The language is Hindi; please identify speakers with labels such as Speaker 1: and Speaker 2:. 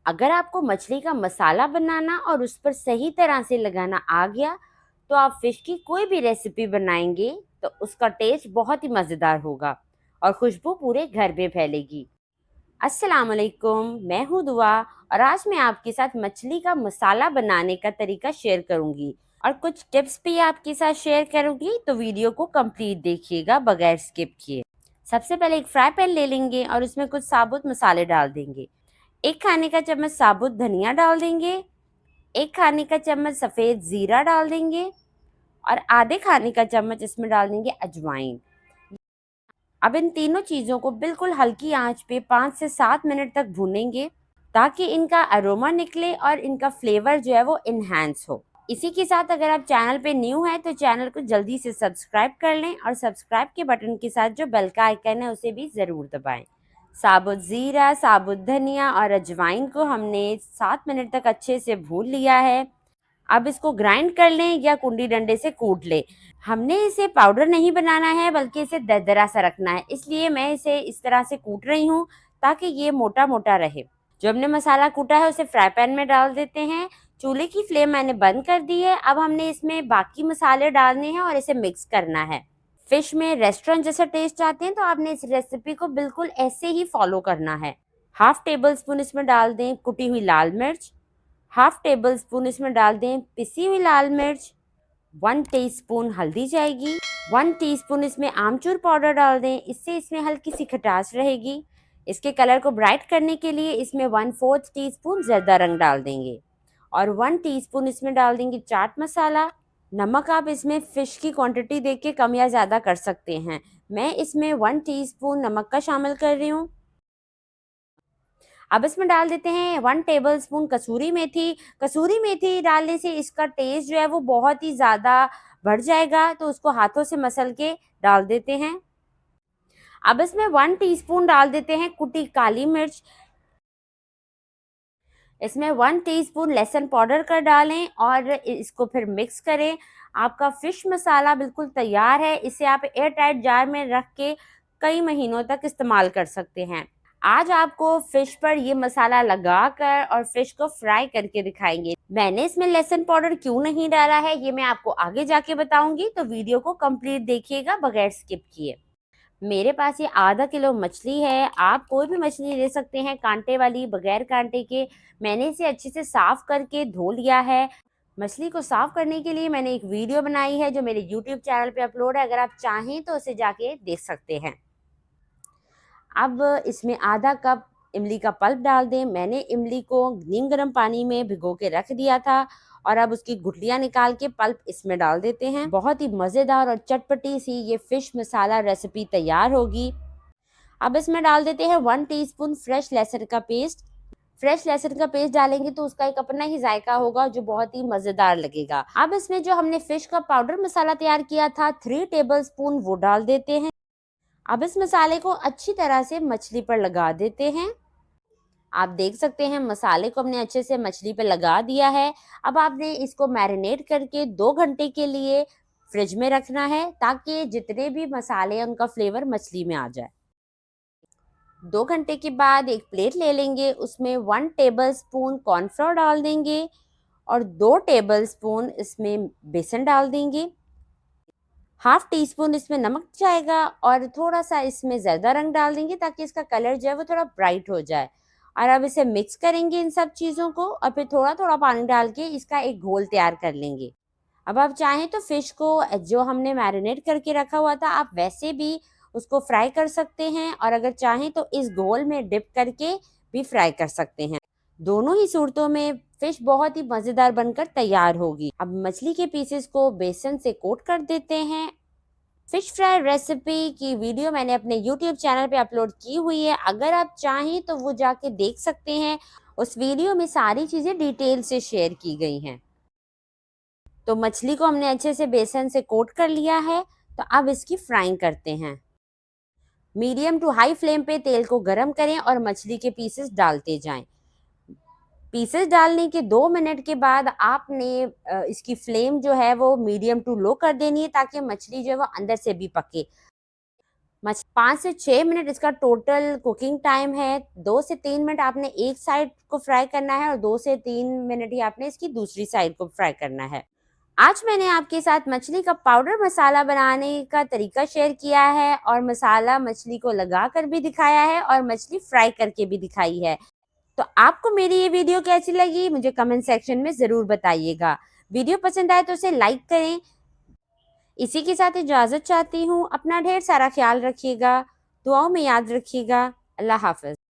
Speaker 1: अगर आपको मछली का मसाला बनाना और उस पर सही तरह से लगाना आ गया, तो आप फिश की कोई भी रेसिपी बनाएंगे तो उसका टेस्ट बहुत ही मज़ेदार होगा और खुशबू पूरे घर में फैलेगी। अस्सलाम वालेकुम, मैं हूँ दुआ और आज मैं आपके साथ मछली का मसाला बनाने का तरीका शेयर करूँगी और कुछ टिप्स भी आपके साथ शेयर करूँगी, तो वीडियो को कंप्लीट देखिएगा बगैर स्किप किए। सबसे पहले एक फ्राई पैन ले लेंगे और उसमें कुछ साबुत मसाले डाल देंगे। 1 खाने का चम्मच साबुत धनिया डाल देंगे, 1 खाने का चम्मच सफ़ेद ज़ीरा डाल देंगे और आधे खाने का चम्मच इसमें डाल देंगे अजवाइन। अब इन तीनों चीज़ों को बिल्कुल हल्की आंच पे 5 से 7 मिनट तक भूनेंगे ताकि इनका अरोमा निकले और इनका फ्लेवर जो है वो इन्हांस हो। इसी के साथ अगर आप चैनल पे न्यू हैं तो चैनल को जल्दी से सब्सक्राइब कर लें और सब्सक्राइब के बटन के साथ जो बेल का आइकन है उसे भी ज़रूर दबाएं। साबुत ज़ीरा, साबुत धनिया और अजवाइन को हमने 7 मिनट तक अच्छे से भून लिया है। अब इसको ग्राइंड कर लें या कुंडी डंडे से कूट लें। हमने इसे पाउडर नहीं बनाना है बल्कि इसे दरदरा सा रखना है, इसलिए मैं इसे इस तरह से कूट रही हूँ ताकि ये मोटा मोटा रहे। जो हमने मसाला कूटा है उसे फ्राई पैन में डाल देते हैं। चूल्हे की फ्लेम मैंने बंद कर दी है। अब हमने इसमें बाकी मसाले डालने हैं और इसे मिक्स करना है। फिश में रेस्टोरेंट जैसा टेस्ट चाहते हैं तो आपने इस रेसिपी को बिल्कुल ऐसे ही फॉलो करना है। हाफ टेबल स्पून इसमें डाल दें कुटी हुई लाल मिर्च, हाफ टेबल स्पून इसमें डाल दें पिसी हुई लाल मिर्च, 1 टीस्पून हल्दी जाएगी, 1 टीस्पून इसमें आमचूर पाउडर डाल दें, इससे इसमें हल्की सी खटास रहेगी। इसके कलर को ब्राइट करने के लिए इसमें 1/4 टीस्पून ज़र्दा रंग डाल देंगे और 1 टीस्पून इसमें डाल देंगे चाट मसाला। नमक आप इसमें फ़िश की क्वांटिटी देख के कम या ज़्यादा कर सकते हैं। मैं इसमें 1 टीस्पून नमक का शामिल कर रही हूँ। अब इसमें डाल देते हैं 1 टेबलस्पून कसूरी मेथी। कसूरी मेथी डालने से इसका टेस्ट जो है वो बहुत ही ज़्यादा बढ़ जाएगा, तो उसको हाथों से मसल के डाल देते हैं। अब इसमें 1 टीस्पून डाल देते हैं कुटी काली मिर्च। इसमें 1 टीस्पून लहसुन पाउडर कर डालें और इसको फिर मिक्स करें। आपका फ़िश मसाला बिल्कुल तैयार है। इसे आप एयर टाइट जार में रख के कई महीनों तक इस्तेमाल कर सकते हैं। आज आपको फ़िश पर ये मसाला लगाकर और फ़िश को फ्राई करके दिखाएंगे। मैंने इसमें लहसुन पाउडर क्यों नहीं डाला है ये मैं आपको आगे जाके बताऊंगी, तो वीडियो को कंप्लीट देखिएगा बगैर स्किप किए। मेरे पास ये आधा किलो मछली है। आप कोई भी मछली ले सकते हैं, कांटे वाली, बगैर कांटे के। मैंने इसे अच्छे से साफ करके धो लिया है। मछली को साफ करने के लिए मैंने एक वीडियो बनाई है जो मेरे यूट्यूब चैनल पे अपलोड है। अगर आप चाहें तो उसे जाके देख सकते हैं। अब इसमें आधा कप इमली का पल्प डाल दें। मैंने इमली को नीम गर्म पानी में भिगो के रख दिया था और अब उसकी गुठलियाँ निकाल के पल्प इसमें डाल देते हैं। बहुत ही मज़ेदार और चटपटी सी ये फ़िश मसाला रेसिपी तैयार होगी। अब इसमें डाल देते हैं 1 टीस्पून फ्रेश लहसुन का पेस्ट। फ्रेश लहसुन का पेस्ट डालेंगे तो उसका एक अपना ही जायका होगा जो बहुत ही मज़ेदार लगेगा। अब इसमें जो हमने फ़िश का पाउडर मसाला तैयार किया था 3 टेबलस्पून वो डाल देते हैं। अब इस मसाले को अच्छी तरह से मछली पर लगा देते हैं। आप देख सकते हैं मसाले को हमने अच्छे से मछली पे लगा दिया है। अब आपने इसको मैरिनेट करके 2 घंटे के लिए फ्रिज में रखना है ताकि जितने भी मसाले हैं उनका फ्लेवर मछली में आ जाए। 2 घंटे के बाद एक प्लेट ले लेंगे, उसमें 1 टेबलस्पून कॉर्नफ्लोर डाल देंगे और 2 टेबलस्पून इसमें बेसन डाल देंगे। हाफ टी स्पून इसमें नमक जाएगा और थोड़ा सा इसमें ज़्यादा रंग डाल देंगे ताकि इसका कलर जो है वो थोड़ा ब्राइट हो जाए। और अब इसे मिक्स करेंगे इन सब चीज़ों को और फिर थोड़ा थोड़ा पानी डाल के इसका एक घोल तैयार कर लेंगे। अब आप चाहें तो फ़िश को जो हमने मैरिनेट करके रखा हुआ था आप वैसे भी उसको फ्राई कर सकते हैं और अगर चाहें तो इस घोल में डिप करके भी फ्राई कर सकते हैं। दोनों ही सूरतों में फ़िश बहुत ही मज़ेदार बनकर तैयार होगी। अब मछली के पीसेस को बेसन से कोट कर देते हैं। फिश फ्राई रेसिपी की वीडियो मैंने अपने यूट्यूब चैनल पे अपलोड की हुई है। अगर आप चाहें तो वो जाके देख सकते हैं। उस वीडियो में सारी चीज़ें डिटेल से शेयर की गई हैं। तो मछली को हमने अच्छे से बेसन से कोट कर लिया है। तो अब इसकी फ्राइंग करते हैं। मीडियम टू हाई फ्लेम पे तेल को गरम करें और मछली के पीसेस डालते जाएं। पीसेस डालने के 2 मिनट के बाद आपने इसकी फ्लेम जो है वो मीडियम टू लो कर देनी है ताकि मछली जो है वो अंदर से भी पके। 5 से 6 मिनट इसका टोटल कुकिंग टाइम है। 2 से 3 मिनट आपने एक साइड को फ्राई करना है और 2 से 3 मिनट ही आपने इसकी दूसरी साइड को फ्राई करना है। आज मैंने आपके साथ मछली का पाउडर मसाला बनाने का तरीका शेयर किया है और मसाला मछली को लगाकर भी दिखाया है और मछली फ्राई करके भी दिखाई है। तो आपको मेरी ये वीडियो कैसी लगी मुझे कमेंट सेक्शन में ज़रूर बताइएगा। वीडियो पसंद आए तो उसे लाइक करें। इसी के साथ इजाज़त चाहती हूँ। अपना ढेर सारा ख्याल रखिएगा। दुआओं में याद रखिएगा। अल्लाह हाफ़िज़।